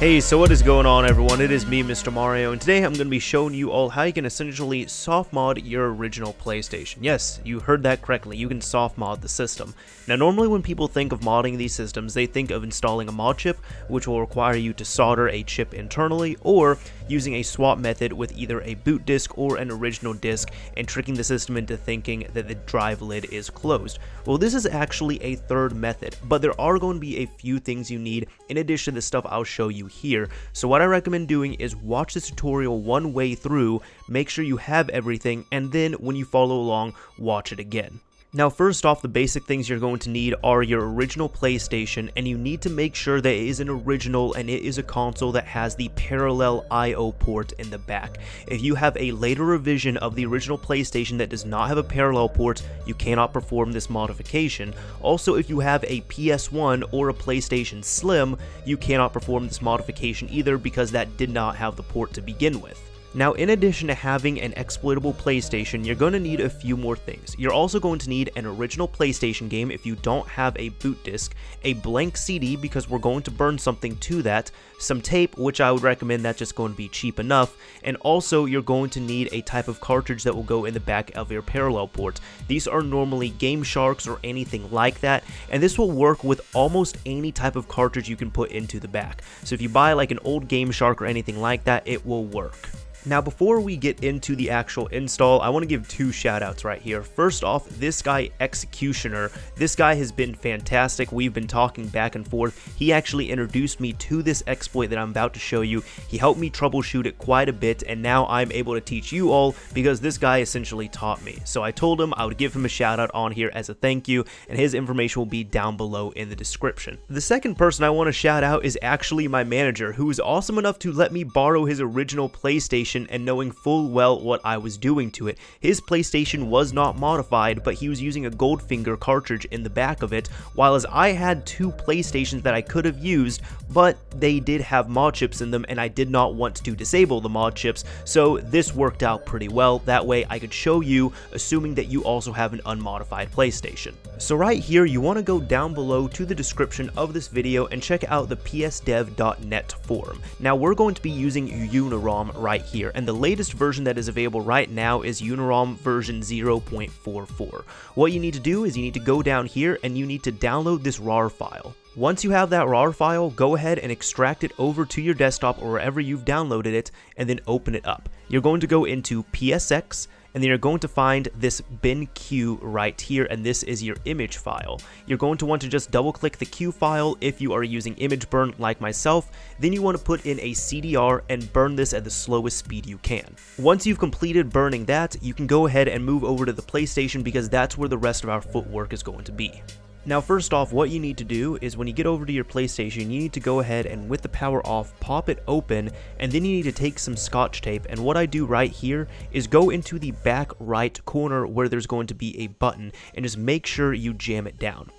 Hey, so what is going on, everyone? It is me, Mr. Mario, and today I'm going to be showing you all how you can essentially soft mod your original PlayStation. Yes, you heard that correctly, you can soft mod the system. Now, normally when people think of modding these systems, they think of installing a mod chip, which will require you to solder a chip internally, or using a swap method with either a boot disk or an original disk, and tricking the system into thinking that the drive lid is closed. Well, this is actually a third method, but there are going to be a few things you need in addition to the stuff I'll show you here. So what I recommend doing is watch this tutorial one way through, make sure you have everything, and then when you follow along, watch it again. Now, first off, the basic things you're going to need are your original PlayStation, and you need to make sure that it is an original and it is a console that has the parallel I/O port in the back. If you have a later revision of the original PlayStation that does not have a parallel port, you cannot perform this modification. Also, if you have a PS1 or a PlayStation Slim, you cannot perform this modification either because that did not have the port to begin with. Now, in addition to having an exploitable PlayStation, you're going to need a few more things. You're also going to need an original PlayStation game if you don't have a boot disc, a blank CD because we're going to burn something to that, some tape, which I would recommend that's just going to be cheap enough, and also you're going to need a type of cartridge that will go in the back of your parallel port. These are normally GameSharks or anything like that, and this will work with almost any type of cartridge you can put into the back. So if you buy like an old GameShark or anything like that, it will work. Now, before we get into the actual install, I want to give two shoutouts right here. First off, this guy, Executioner. This guy has been fantastic. We've been talking back and forth. He actually introduced me to this exploit that I'm about to show you. He helped me troubleshoot it quite a bit, and now I'm able to teach you all because this guy essentially taught me. So I told him I would give him a shoutout on here as a thank you, and his information will be down below in the description. The second person I want to shout out is actually my manager, who was awesome enough to let me borrow his original PlayStation and knowing full well what I was doing to it. His PlayStation was not modified, but he was using a Goldfinger cartridge in the back of it, while as I had two PlayStations that I could have used, but they did have mod chips in them and I did not want to disable the mod chips, so this worked out pretty well. That way I could show you, assuming that you also have an unmodified PlayStation. So right here, you want to go down below to the description of this video and check out the psdev.net forum. Now, we're going to be using UniROM right here, and the latest version that is available right now is UniROM version 0.44. What you need to do is you need to go down here and you need to download this RAR file. Once you have that RAR file, go ahead and extract it over to your desktop or wherever you've downloaded it, and then open it up. You're going to go into PSX, and then you're going to find this bin Q right here, and this is your image file. You're going to want to just double click the Q file if you are using image burn like myself. Then you want to put in a CDR and burn this at the slowest speed you can. Once you've completed burning that, you can go ahead and move over to the PlayStation because that's where the rest of our footwork is going to be. Now, first off, what you need to do is when you get over to your PlayStation, you need to go ahead and with the power off, pop it open, and then you need to take some Scotch tape, and what I do right here is go into the back right corner where there's going to be a button and just make sure you jam it down.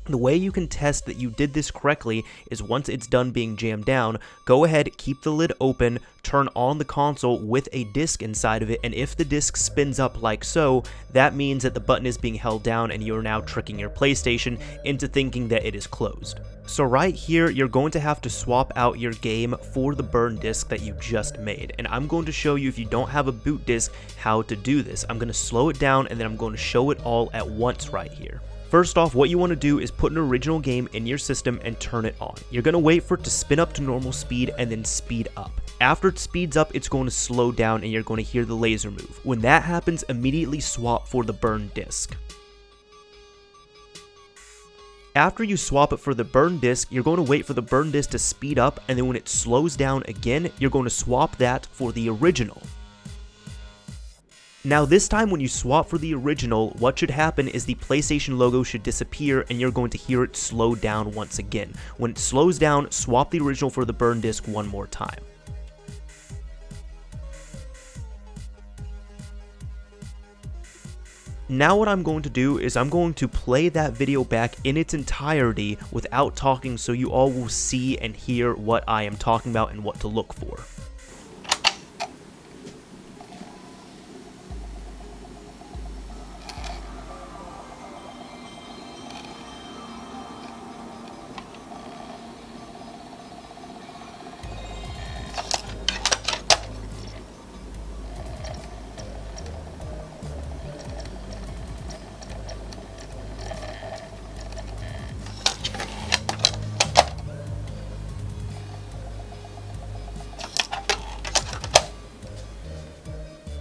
The way you can test that you did this correctly is once it's done being jammed down, go ahead, keep the lid open, turn on the console with a disc inside of it, and if the disc spins up like so, that means that the button is being held down and you're now tricking your PlayStation into thinking that it is closed. So right here, you're going to have to swap out your game for the burn disc that you just made, and I'm going to show you, if you don't have a boot disc, how to do this. I'm going to slow it down and then I'm going to show it all at once right here. First off, what you want to do is put an original game in your system and turn it on. You're going to wait for it to spin up to normal speed and then speed up. After it speeds up, it's going to slow down and you're going to hear the laser move. When that happens, immediately swap for the burn disc. After you swap it for the burn disc, you're going to wait for the burn disc to speed up, and then when it slows down again, you're going to swap that for the original. Now, this time when you swap for the original, what should happen is the PlayStation logo should disappear and you're going to hear it slow down once again. When it slows down, swap the original for the burn disc one more time. Now what I'm going to do is I'm going to play that video back in its entirety without talking so you all will see and hear what I am talking about and what to look for.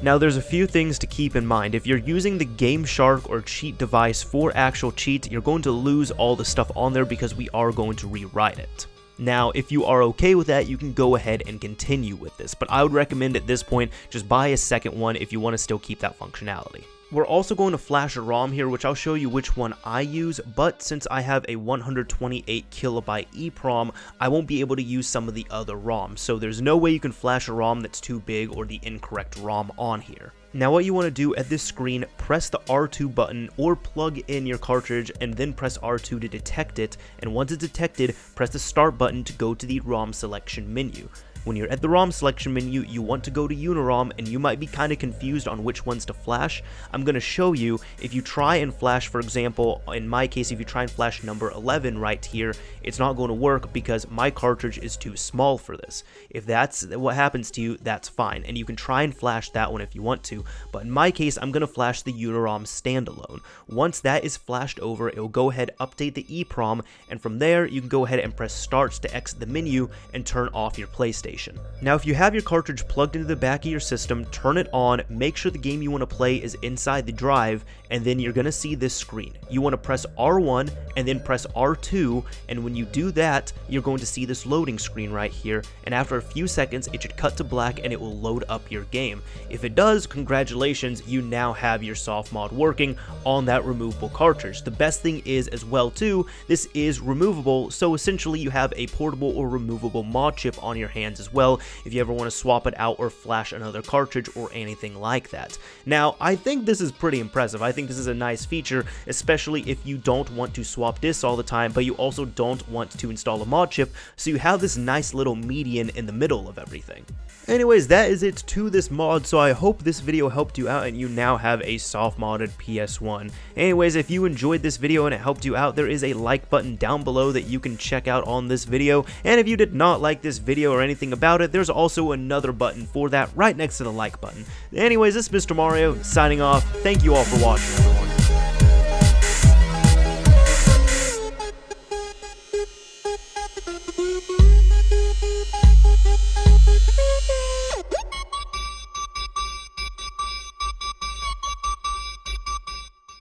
Now there's a few things to keep in mind. If you're using the GameShark or cheat device for actual cheats, you're going to lose all the stuff on there because we are going to rewrite it. Now, if you are okay with that, you can go ahead and continue with this, but I would recommend at this point, just buy a second one if you want to still keep that functionality. We're also going to flash a ROM here, which I'll show you which one I use, but since I have a 128 kilobyte EEPROM, I won't be able to use some of the other ROMs, so there's no way you can flash a ROM that's too big or the incorrect ROM on here. Now what you want to do at this screen, press the R2 button or plug in your cartridge and then press R2 to detect it, and once it's detected, press the start button to go to the ROM selection menu. When you're at the ROM selection menu, you want to go to UniROM, and you might be kind of confused on which ones to flash. I'm going to show you. If you try and flash, for example, in my case, if you try and flash number 11 right here, it's not going to work because my cartridge is too small for this. If that's what happens to you, that's fine, and you can try and flash that one if you want to, but in my case, I'm going to flash the UniROM standalone. Once that is flashed over, it will go ahead, update the EEPROM, and from there, you can go ahead and press Start to exit the menu and turn off your PlayStation. Now, if you have your cartridge plugged into the back of your system, turn it on, make sure the game you want to play is inside the drive, and then you're going to see this screen. You want to press R1 and then press R2, and when you do that, you're going to see this loading screen right here, and after a few seconds, it should cut to black and it will load up your game. If it does, congratulations, you now have your Softmod working on that removable cartridge. The best thing is as well too, this is removable, so essentially you have a portable or removable mod chip on your hands as well if you ever want to swap it out or flash another cartridge or anything like that. Now, I think this is pretty impressive. I think this is a nice feature, especially if you don't want to swap discs all the time, but you also don't want to install a mod chip, so you have this nice little median in the middle of everything. Anyways, that is it to this mod, so I hope this video helped you out and you now have a soft-modded PS1. Anyways, if you enjoyed this video and it helped you out, there is a like button down below that you can check out on this video, and if you did not like this video or anything about it, there's also another button for that right next to the like button. Anyways, this is Mr. Mario signing off. Thank you all for watching.